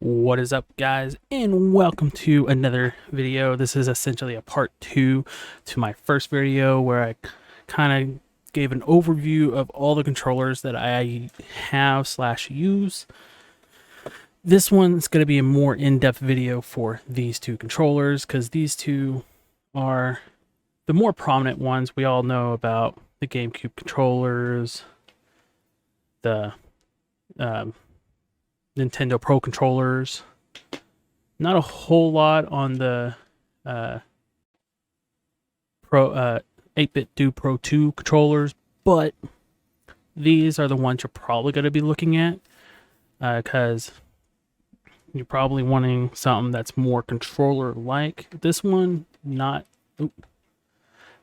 What is up, guys, and welcome to another video. This is essentially a part 2 to my first video where I kind of gave an overview of all the controllers that I have / use. This one's going to be a more in-depth video for these two controllers because these two are the more prominent ones. We all know about the GameCube controllers, the Nintendo Pro controllers. Not a whole lot on the Pro 8-bit Do Pro 2 controllers, but these are the ones you're probably going to be looking at because you're probably wanting something that's more controller-like. This one, not.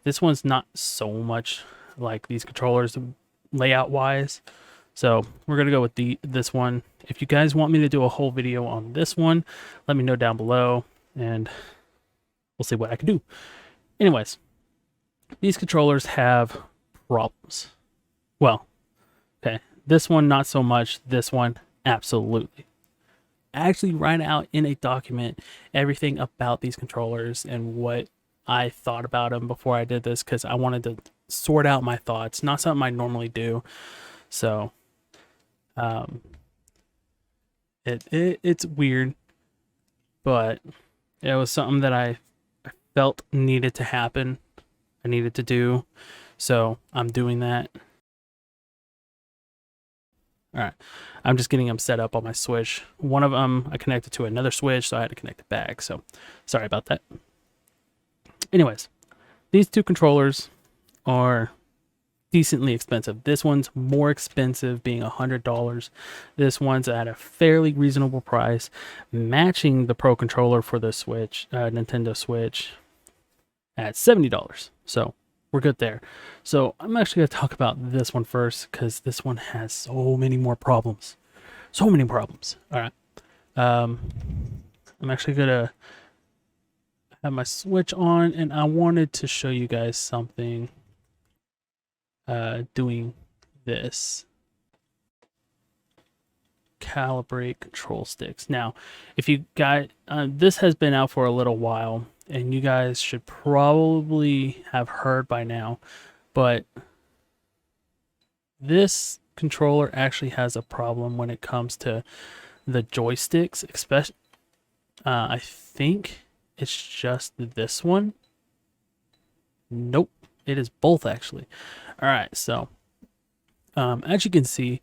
This one's not so much like these controllers layout-wise. So we're going to go with this one. If you guys want me to do a whole video on this one, let me know down below and we'll see what I can do. Anyways, these controllers have problems. Well, okay, this one not so much, this one absolutely. I actually write out in a document everything about these controllers and what I thought about them before I did this because I wanted to sort out my thoughts, not something I normally do. So it's weird, but it was something that I felt needed to happen. I needed to do, so I'm doing that. All right, I'm just getting them set up on my Switch. One of them I connected to another Switch, so I had to connect it back. So sorry about that. Anyways, these two controllers are decently expensive. This one's more expensive, being $100. This one's at a fairly reasonable price, matching the Pro controller for the Switch, Nintendo Switch, at $70. So we're good there. So I'm actually going to talk about this one first because this one has so many more problems. So many problems. All right. I'm actually going to have my Switch on, and I wanted to show you guys something. Doing this Calibrate control sticks. Now, if you got this has been out for a little while, and you guys should probably have heard by now, but this controller actually has a problem when it comes to the joysticks, especially. I think it's just this one. Nope, it is both actually. All right, so as you can see,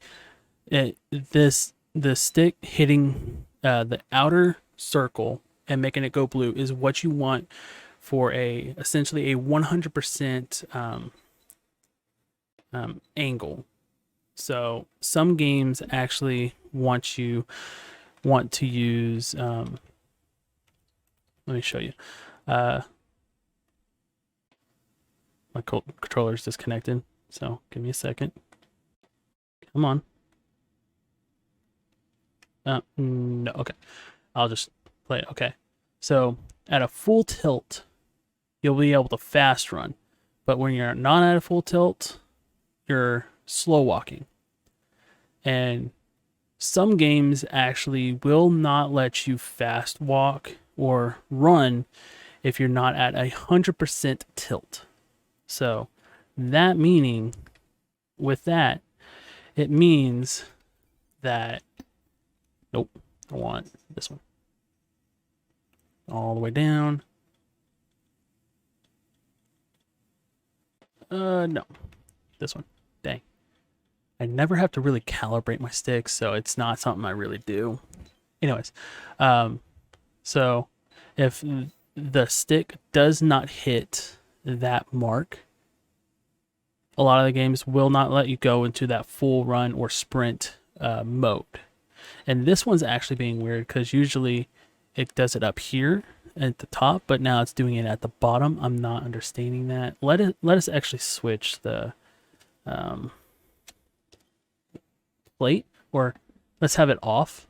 the stick hitting the outer circle and making it go blue is what you want for essentially a 100% angle. So some games actually want to use. Let me show you. My controller is disconnected, so give me a second. Come on. No, okay. I'll just play it. Okay. So at a full tilt, you'll be able to fast run. But when you're not at a full tilt, you're slow walking. And some games actually will not let you fast walk or run if you're not at 100% tilt. So that meaning with that, it means that, nope, I want this one all the way down. No, this one. Dang. I never have to really calibrate my sticks, so it's not something I really do. Anyways, so if the stick does not hit that mark, a lot of the games will not let you go into that full run or sprint mode. And this one's actually being weird because usually it does it up here at the top, but now it's doing it at the bottom. I'm not understanding that. Let us actually switch the plate, or let's have it off,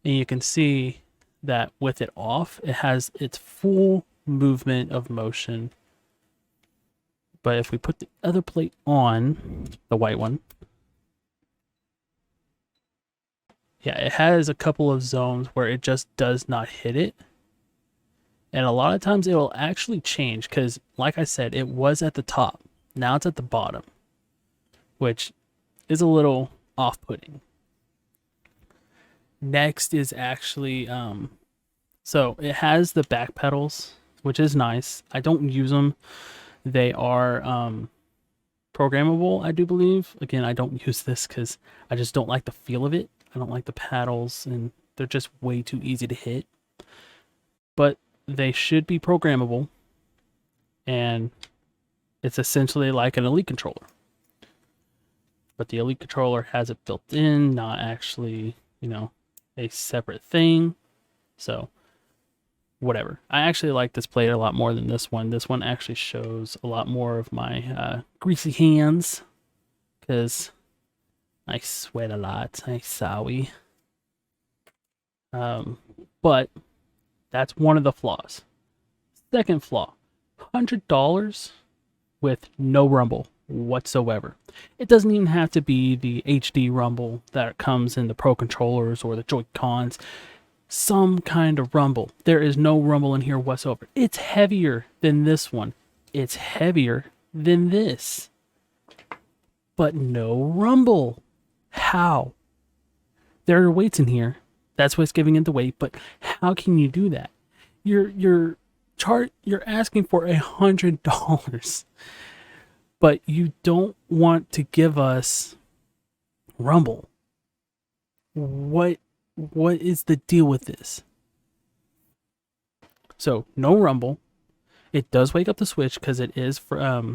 and you can see that with it off, it has its full movement of motion. But if we put the other plate on, the white one, Yeah, it has a couple of zones where it just does not hit it. And a lot of times it will actually change because, like I said, it was at the top. Now it's at the bottom, which is a little off-putting. Next is actually, so it has the back pedals, which is nice. I don't use them. They are programmable, I do believe. Again, I don't use this because I just don't like the feel of it. I don't like the paddles, and they're just way too easy to hit. But they should be programmable, and it's essentially like an Elite controller. But the Elite controller has it built in, not actually, a separate thing. So, whatever. I actually like this plate a lot more than this one. This one actually shows a lot more of my greasy hands because I sweat a lot. I'm sorry. But that's one of the flaws. Second flaw, $100 with no rumble whatsoever. It doesn't even have to be the HD rumble that comes in the Pro controllers or the Joy-Cons. Some kind of rumble. There is no rumble in here whatsoever. It's heavier than this one. It's heavier than this. But no rumble. How? There are weights in here. That's what's giving it the weight, but how can you do that? You're asking for $100, but you don't want to give us rumble. What is the deal with this? So no rumble. It does wake up the Switch because it is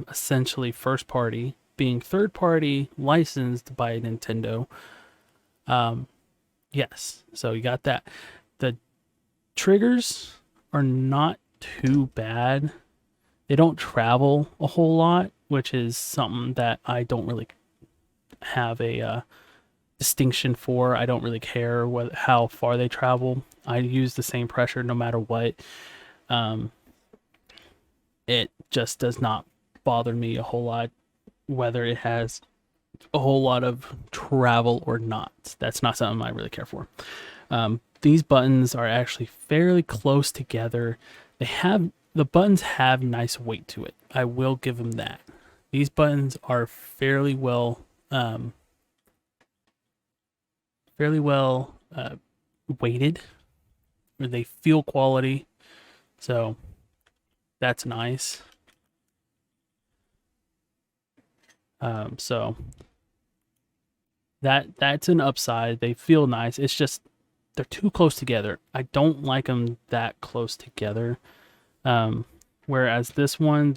essentially first party, being third party licensed by Nintendo. Yes, so you got that. The triggers are not too bad. They don't travel a whole lot, which is something that I don't really have a distinction for. I don't really care how far they travel. I use the same pressure no matter what. It just does not bother me a whole lot whether it has a whole lot of travel or not. That's not something I really care for. These buttons are actually fairly close together. The buttons have nice weight to it. I will give them that. These buttons are fairly well weighted, or they feel quality. So that's nice. So that's an upside. They feel nice. It's just they're too close together. I don't like them that close together. Whereas this one,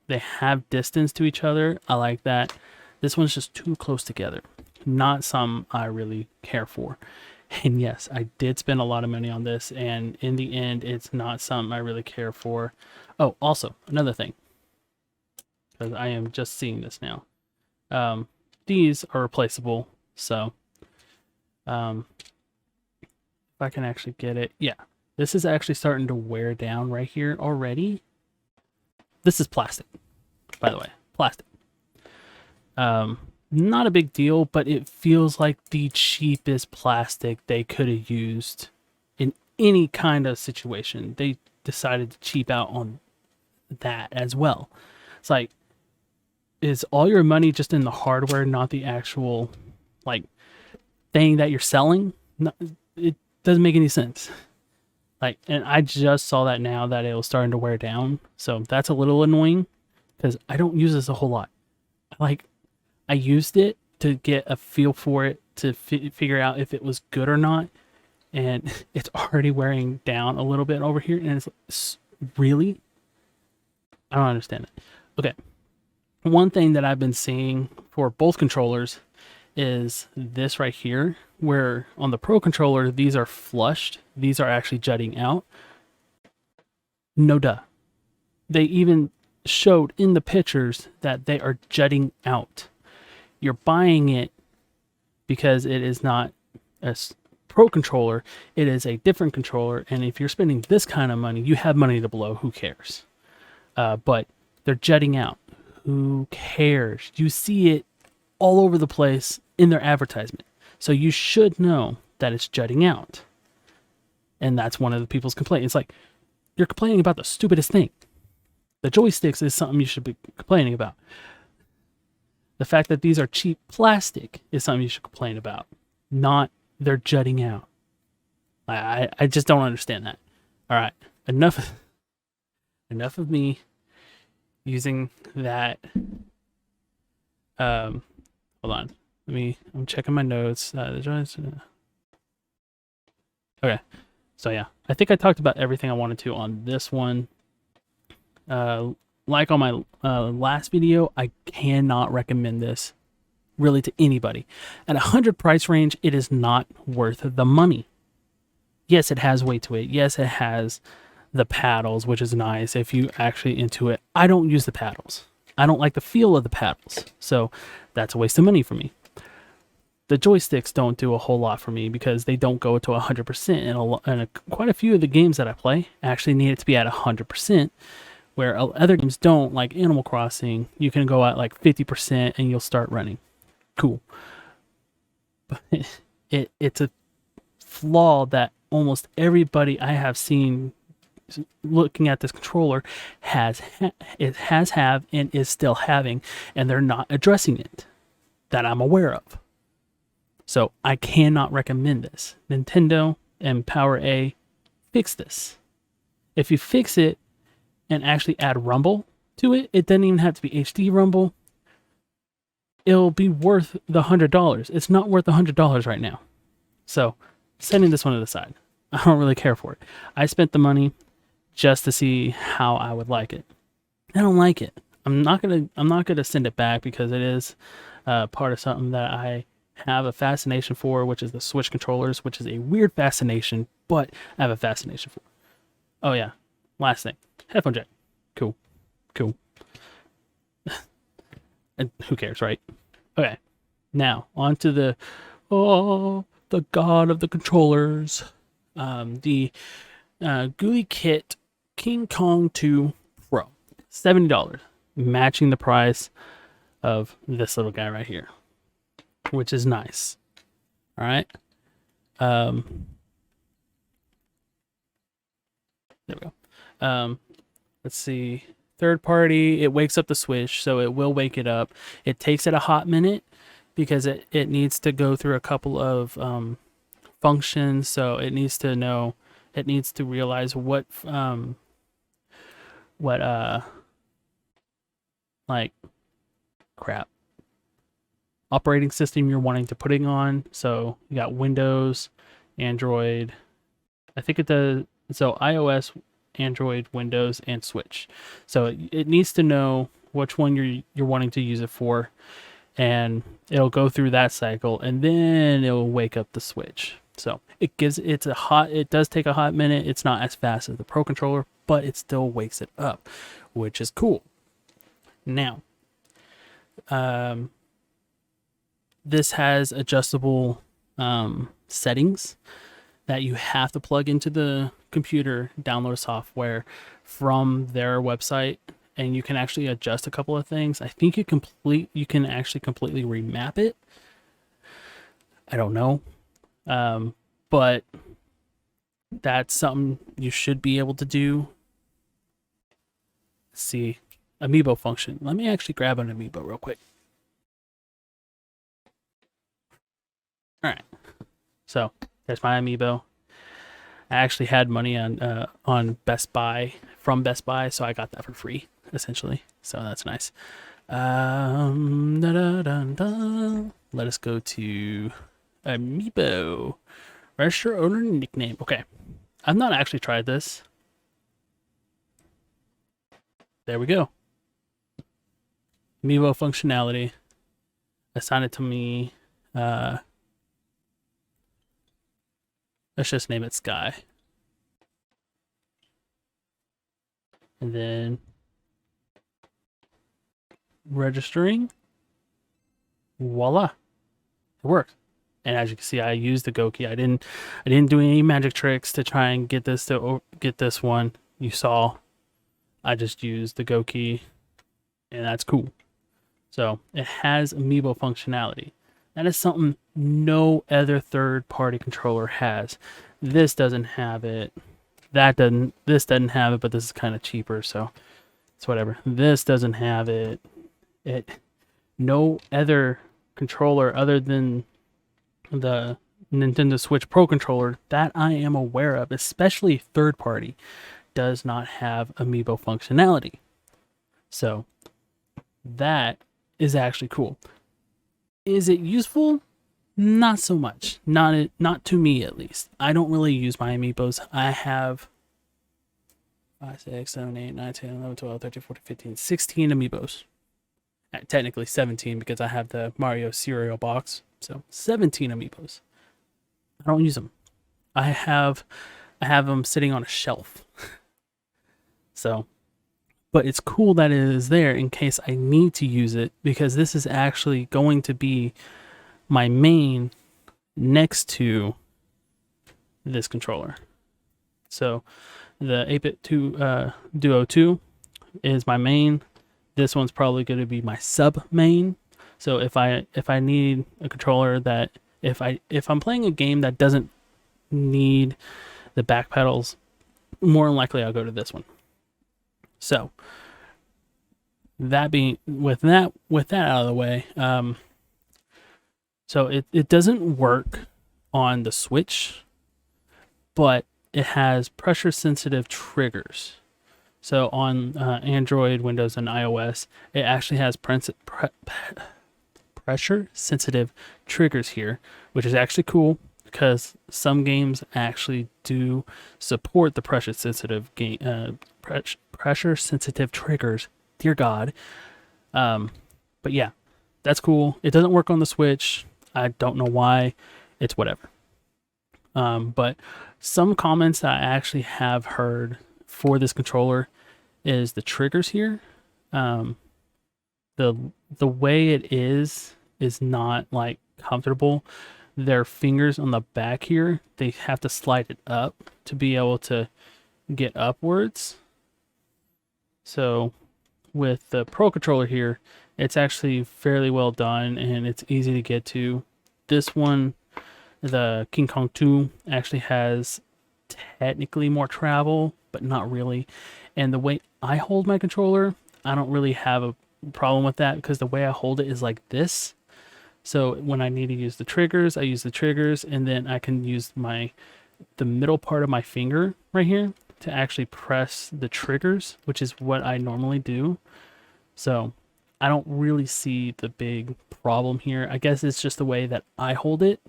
they have distance to each other. I like that. This one's just too close together. Not something I really care for. And yes, I did spend a lot of money on this, and in the end, it's not something I really care for. Oh, also, another thing, because I am just seeing this now. These are replaceable, so if I can actually get it, yeah, this is actually starting to wear down right here already. This is plastic, by the way, plastic. Not a big deal, but it feels like the cheapest plastic they could have used in any kind of situation. They decided to cheap out on that as well. It's like, is all your money just in the hardware, not the actual thing that you're selling? No, it doesn't make any sense. And I just saw that now that it was starting to wear down, so that's a little annoying because I don't use this a whole lot. I used it to get a feel for it, to figure out if it was good or not, and it's already wearing down a little bit over here, and it's really, I don't understand it. Okay, one thing that I've been seeing for both controllers is this right here, where on the Pro controller, these are flushed. These are actually jutting out. No duh. They even showed in the pictures that they are jutting out. You're buying it because it is not a Pro controller. It is a different controller. And if you're spending this kind of money, you have money to blow. Who cares? But they're jutting out. Who cares? You see it all over the place in their advertisement. So you should know that it's jutting out. And that's one of the people's complaints. It's like, you're complaining about the stupidest thing. The joysticks is something you should be complaining about. The fact that these are cheap plastic is something you should complain about. Not they're jutting out. I just don't understand that. All right, enough of me using that. Hold on. I'm checking my notes. Okay. So yeah, I think I talked about everything I wanted to on this one. Like on my last video, I cannot recommend this really to anybody. At 100 price range, it is not worth the money. Yes, it has weight to it. Yes, it has the paddles, which is nice if you actually into it. I don't use the paddles. I don't like the feel of the paddles. So that's a waste of money for me. The joysticks don't do a whole lot for me because they don't go to 100%. And quite a few of the games that I play actually need it to be at 100%, where other games don't, like Animal Crossing. You can go at like 50% and you'll start running. Cool. But it's a flaw that almost everybody I have seen looking at this controller has and is still having, and they're not addressing it that I'm aware of. So I cannot recommend this. Nintendo and PowerA, fix this. If you fix it and actually add rumble to it, it doesn't even have to be HD rumble. It'll be worth the $100. It's not worth the $100 right now. So setting this one to the side. I don't really care for it. I spent the money just to see how I would like it. I don't like it. I'm not gonna send it back because it is part of something that I have a fascination for, which is the Switch controllers, which is a weird fascination, but I have a fascination for. Oh yeah, last thing, headphone jack. Cool. And who cares, right? Okay, now on to the god of the controllers, the GuliKit King Kong 2 Pro, $70, matching the price of this little guy right here, which is nice. All right. There we go. Let's see. Third party, it wakes up the Switch, so it will wake it up. It takes it a hot minute because it needs to go through a couple of functions. So it needs to know, it needs to realize what like crap operating system you're wanting to putting on. So you got Windows, Android. I think it does. So iOS, Android, Windows, and Switch. So it needs to know which one you're wanting to use it for, and it'll go through that cycle, and then it'll wake up the Switch. So it does take a hot minute. It's not as fast as the Pro controller, but it still wakes it up, which is cool. Now, this has adjustable settings that you have to plug into the computer, download software from their website, and you can actually adjust a couple of things. I think you can actually completely remap it. I don't know. But that's something you should be able to do. Let's see, amiibo function. Let me actually grab an amiibo real quick. All right, so there's my amiibo. I actually had money on Best Buy, from Best Buy, so I got that for free, essentially. So that's nice. Let us go to amiibo. Register owner nickname. Okay, I've not actually tried this. There we go. Amiibo functionality. Assign it to me. Let's just name it Sky. And then registering. Voila. It worked. And as you can see, I used the Go key. I didn't do any magic tricks to try and get this one. You saw I just used the Go key, and that's cool. So it has amiibo functionality. That is something no other third-party controller has. This doesn't have it. This doesn't have it, but this is kind of cheaper, so it's whatever. This doesn't have it. No other controller other than the Nintendo Switch Pro controller that I am aware of, especially third party, does not have amiibo functionality. So that is actually cool. Is it useful? Not so much. Not to me, at least. I don't really use my amiibos. I have 5, 6, 7, 8, 9, 10, 11, 12, 13, 14, 15, 16 amiibos. Technically 17 because I have the Mario cereal box. So 17 amiibos. I don't use them. I have them sitting on a shelf. So, but it's cool that it is there in case I need to use it, because this is actually going to be my main next to this controller. So the 8-bit Duo 2 is my main. This one's probably going to be my sub main. So if I need a controller that if I'm playing a game that doesn't need the back pedals, more than likely I'll go to this one. So that being with that out of the way, so it doesn't work on the Switch, but it has pressure sensitive triggers. So on Android, Windows, and iOS, it actually has pressure sensitive triggers here, which is actually cool because some games actually do support the pressure sensitive triggers. Dear God. But yeah, that's cool. It doesn't work on the Switch. I don't know why. It's whatever. But some comments that I actually have heard for this controller is the triggers here. The way it is not like comfortable. Their fingers on the back here, they have to slide it up to be able to get upwards. So with the Pro controller here, it's actually fairly well done and it's easy to get to. This one, the King Kong 2, actually has technically more travel, but not really. And the way I hold my controller, I don't really have a problem with that because the way I hold it is like this. So when I need to use the triggers, I use the triggers, and then I can use the middle part of my finger right here to actually press the triggers, which is what I normally do. So I don't really see the big problem here. I guess it's just the way that I hold it.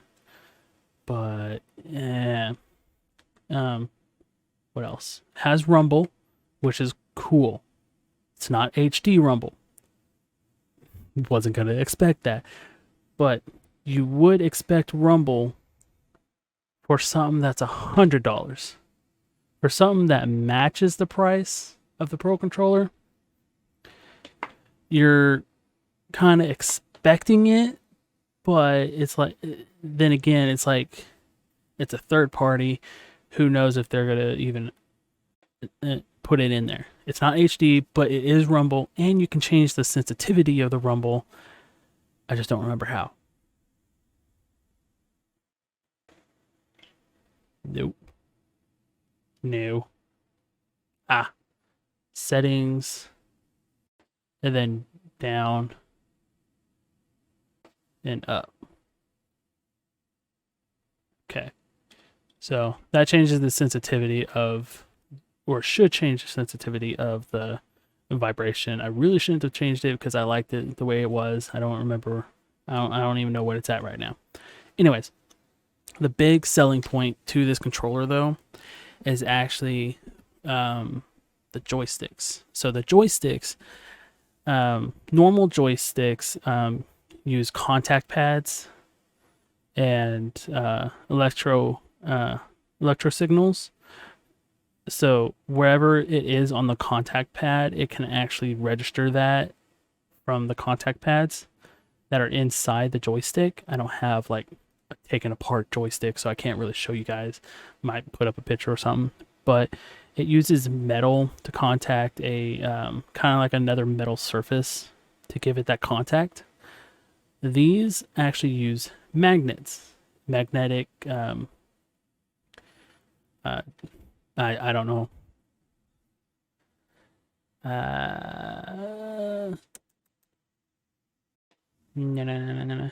But yeah. What else? Has rumble, which is cool. It's not HD rumble. Wasn't gonna expect that. But you would expect rumble for something that's $100. For something that matches the price of the Pro controller, you're kind of expecting it, but it's like, then again, it's like, it's a third party. Who knows if they're gonna even put it in there. It's not HD, but it is rumble, and you can change the sensitivity of the rumble. I just don't remember how. Nope. No. Settings. And then down. And up. Okay. So that changes the sensitivity of, or should change the sensitivity of the vibration. I really shouldn't have changed it because I liked it the way it was. I don't remember. I don't even know what it's at right now. Anyways, the big selling point to this controller though is actually the joysticks. So the joysticks, normal joysticks use contact pads and electro signals. So wherever it is on the contact pad, it can actually register that from the contact pads that are inside the joystick. I don't have like a taken apart joystick, so I can't really show you guys. Might put up a picture or something, but it uses metal to contact a kind of like another metal surface to give it that contact. These actually use magnets, magnetic. I don't know. No.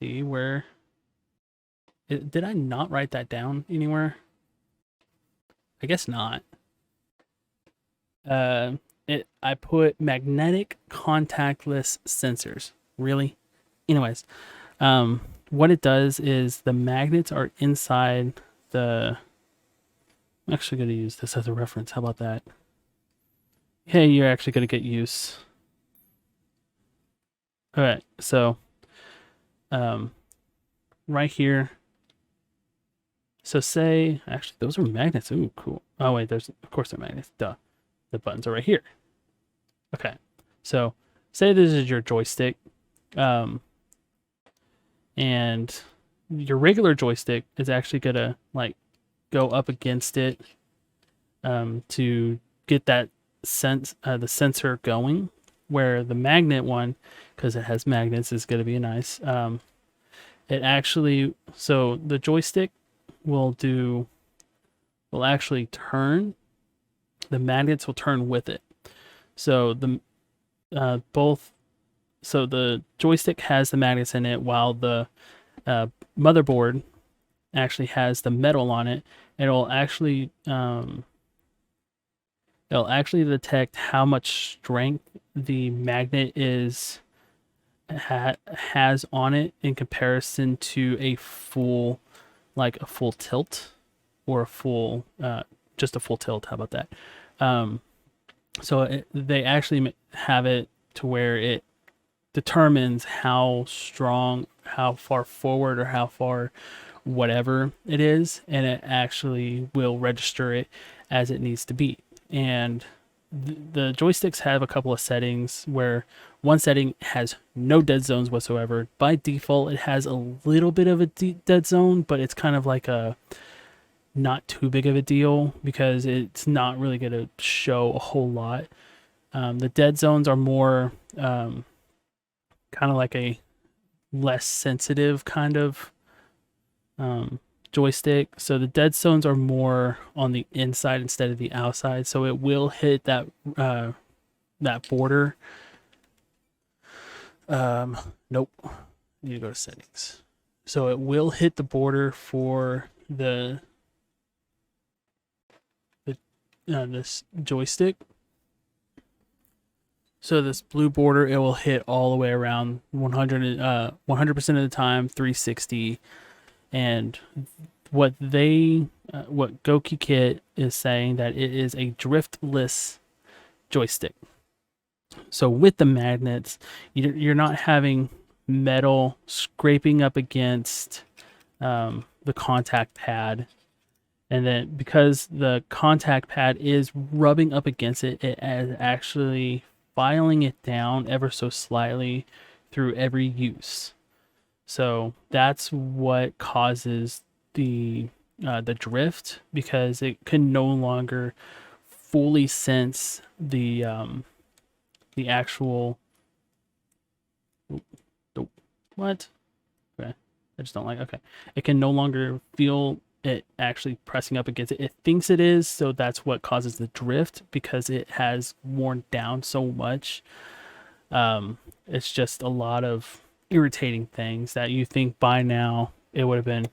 See where? Did I not write that down anywhere? I guess not. I put magnetic contactless sensors. Really? Anyways, what it does is the magnets are inside the. I'm actually going to use this as a reference. How about that? Hey, you're actually going to get use. All right, so right here. So say, actually, those are magnets. Ooh, cool. Oh wait, of course they're magnets. Duh. The buttons are right here. Okay, so say this is your joystick, and your regular joystick is actually gonna like go up against it to get that the sensor going. Where the magnet one, because it has magnets, is gonna be nice. It actually, so the joystick will actually turn. The magnets will turn with it. So the joystick has the magnets in it, while the motherboard actually has the metal on it. It'll actually detect how much strength the magnet has on it in comparison to a full tilt, or just a full tilt. How about that? So they actually have it to where it determines how strong, how far forward, or how far whatever it is, and it actually will register it as it needs to be. And the joysticks have a couple of settings where one setting has no dead zones whatsoever. By default, it has a little bit of a dead zone, but it's kind of like a not too big of a deal because it's not really going to show a whole lot. The dead zones are more kind of like a less sensitive kind of joystick. So the dead zones are more on the inside instead of the outside. So it will hit that border. Nope. I need to go to settings. So it will hit the border for this joystick. So this blue border, it will hit all the way around 100% of the time, 360. And what GuliKit is saying, that it is a driftless joystick. So with the magnets, you're not having metal scraping up against the contact pad. And then because the contact pad is rubbing up against it, it is actually filing it down ever so slightly through every use. So that's what causes the drift, because it can no longer fully sense the actual. What? Okay, I just don't like. Okay, it can no longer feel it actually pressing up against it. It thinks it is, so that's what causes the drift, because it has worn down so much. It's just a lot of irritating things that you think by now it would have been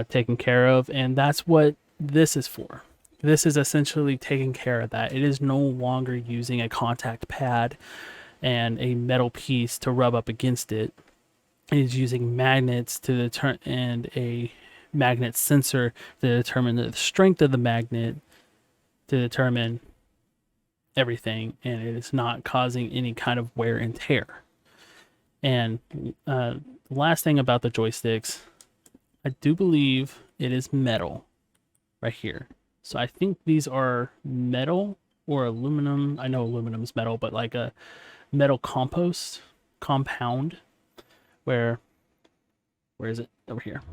taken care of, and that's what this is for. This is essentially taking care of that. It is no longer using a contact pad and a metal piece to rub up against it. It is using magnets to determine, and a magnet sensor to determine the strength of the magnet, to determine everything, and it is not causing any kind of wear and tear. And the last thing about the joysticks, I do believe it is metal right here. So I think these are metal or aluminum. I know aluminum is metal, but like a metal compound. Where is it? Over here.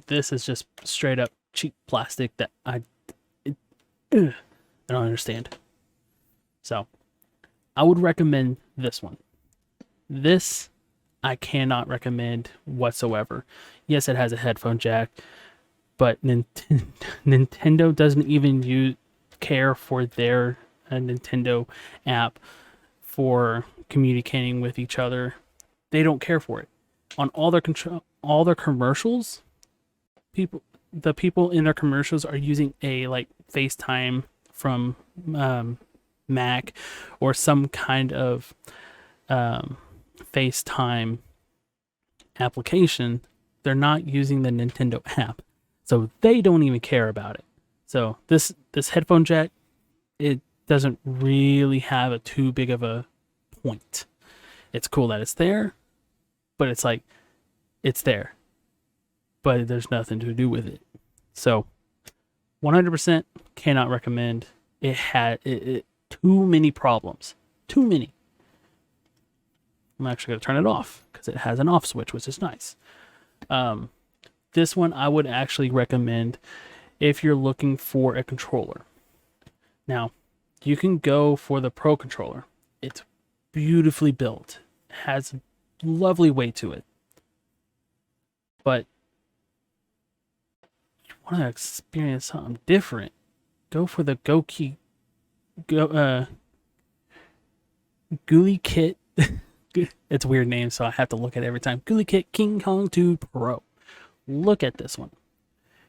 This is just straight up cheap plastic that I don't understand. So I would recommend this one. This I cannot recommend whatsoever. Yes, it has a headphone jack, but Nintendo doesn't even care for their Nintendo app for communicating with each other. They don't care for it. On all their commercials, the people in their commercials are using a like FaceTime from Mac or some kind of FaceTime application. They're not using the Nintendo app, so they don't even care about it. So this headphone jack, it doesn't really have a too big of a point. It's cool that it's there, but it's like it's there, but there's nothing to do with it. So 100% cannot recommend. It had too many problems. Too many. I'm actually going to turn it off because it has an off switch, which is nice. This one I would actually recommend if you're looking for a controller. Now, you can go for the Pro controller. It's beautifully built. It has lovely weight to it. But you want to experience something different, go for the GuliKit. It's a weird name, so I have to look at it every time. GuliKit King Kong 2 Pro. Look at this one.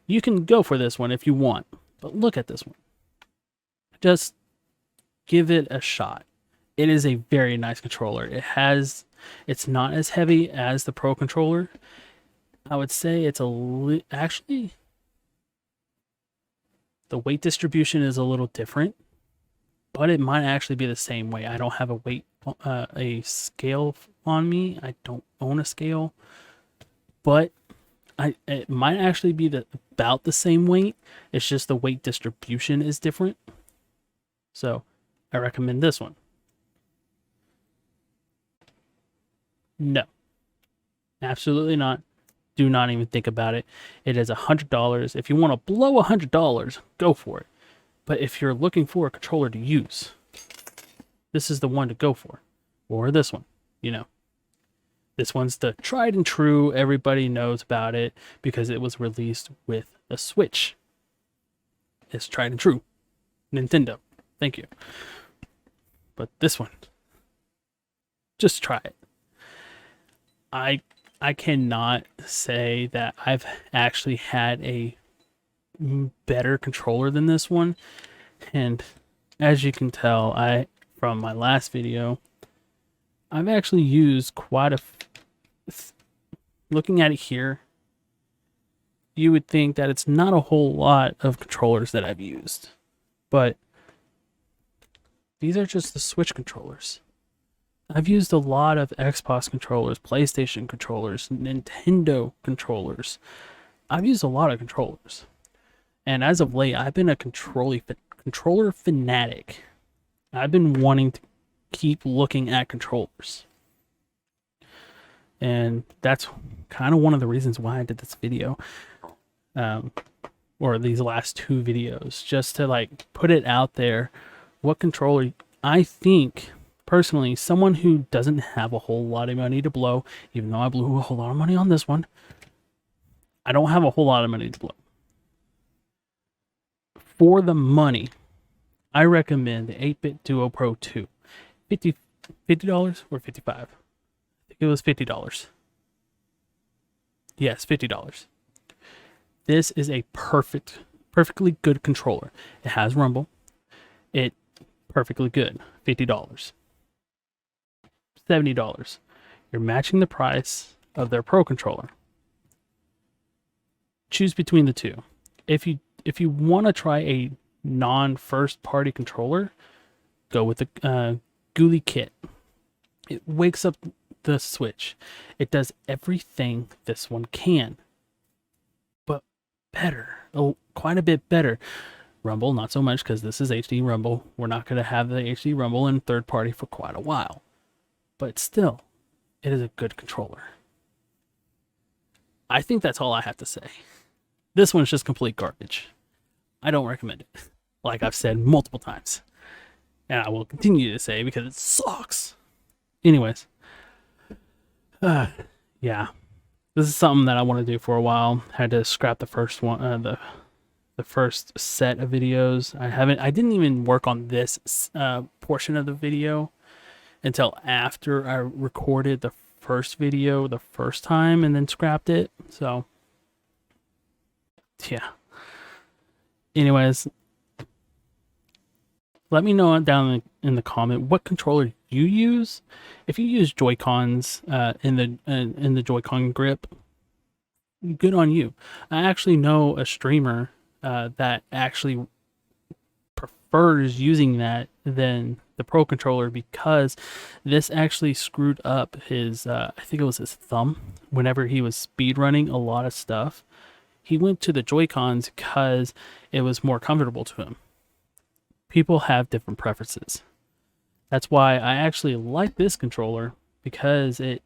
You can go for this one if you want, but look at this one. Just give it a shot. It is a very nice controller. It's not as heavy as the Pro controller. I would say it's actually the weight distribution is a little different, but it might actually be the same way. I don't have a scale on me. I don't own a scale, but it might actually be about the same weight. It's just the weight distribution is different. So I recommend this one. No, absolutely not. Do not even think about it. It is $100. If you want to blow $100, go for it. But if you're looking for a controller to use, this is the one to go for. Or this one, This one's the tried and true. Everybody knows about it because it was released with a Switch. It's tried and true. Nintendo. Thank you. But this one, just try it. I cannot say that I've actually had a better controller than this one. And as you can tell, from my last video, I've actually used quite looking at it here, you would think that it's not a whole lot of controllers that I've used. But these are just the Switch controllers. I've used a lot of Xbox controllers, PlayStation controllers, Nintendo controllers. I've used a lot of controllers. And as of late, I've been a controller fanatic. I've been wanting to keep looking at controllers. And that's kind of one of the reasons why I did this video. Or these last two videos. Just to put it out there. What controller I think... Personally, someone who doesn't have a whole lot of money to blow, even though I blew a whole lot of money on this one, I don't have a whole lot of money to blow. For the money, I recommend the 8-Bit Duo Pro 2. $50 or $55? I think it was $50. Yes, $50. This is a perfectly good controller. It has rumble. It perfectly good. $50. $70. You're matching the price of their Pro controller. Choose between the two. If you want to try a non-first party controller, go with the GuliKit. It wakes up the Switch. It does everything this one can, but better. Quite a bit better. Rumble, not so much because this is HD Rumble. We're not going to have the HD Rumble in third party for quite a while. But still, it is a good controller. I think that's all I have to say. This one's just complete garbage. I don't recommend it. Like I've said multiple times. And I will continue to say because it sucks. Anyways. Yeah, this is something that I want to do for a while. Had to scrap the first one, the first set of videos. I didn't even work on this portion of the video until after I recorded the first video the first time and then scrapped it. So yeah. Anyways, let me know down in the comment what controller you use. If you use Joy-Cons in the Joy-Con grip, good on you. I actually know a streamer that actually prefers using that than the Pro controller, because this actually screwed up his I think it was his thumb whenever he was speed running a lot of stuff. He went to the Joy-Cons because it was more comfortable to him. People have different preferences. That's why I actually like this controller, because it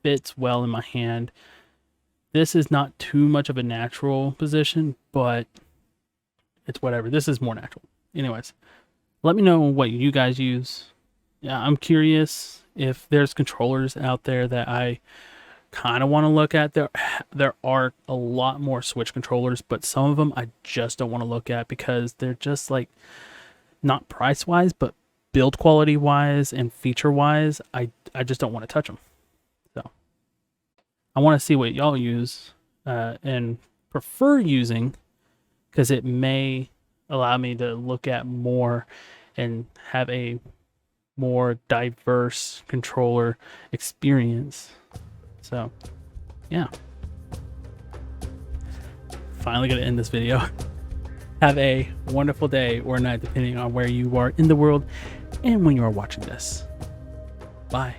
fits well in my hand. This is not too much of a natural position, but it's whatever. This is more natural. Anyways, let me know what you guys use. Yeah, I'm curious if there's controllers out there that I kind of want to look at. There are a lot more Switch controllers, but some of them I just don't want to look at because they're just like, not price wise, but build quality wise and feature wise, I just don't want to touch them. So I want to see what y'all use and prefer using, because it may allow me to look at more and have a more diverse controller experience. So yeah, finally gonna end this video. Have a wonderful day or night, depending on where you are in the world and when you are watching this. Bye.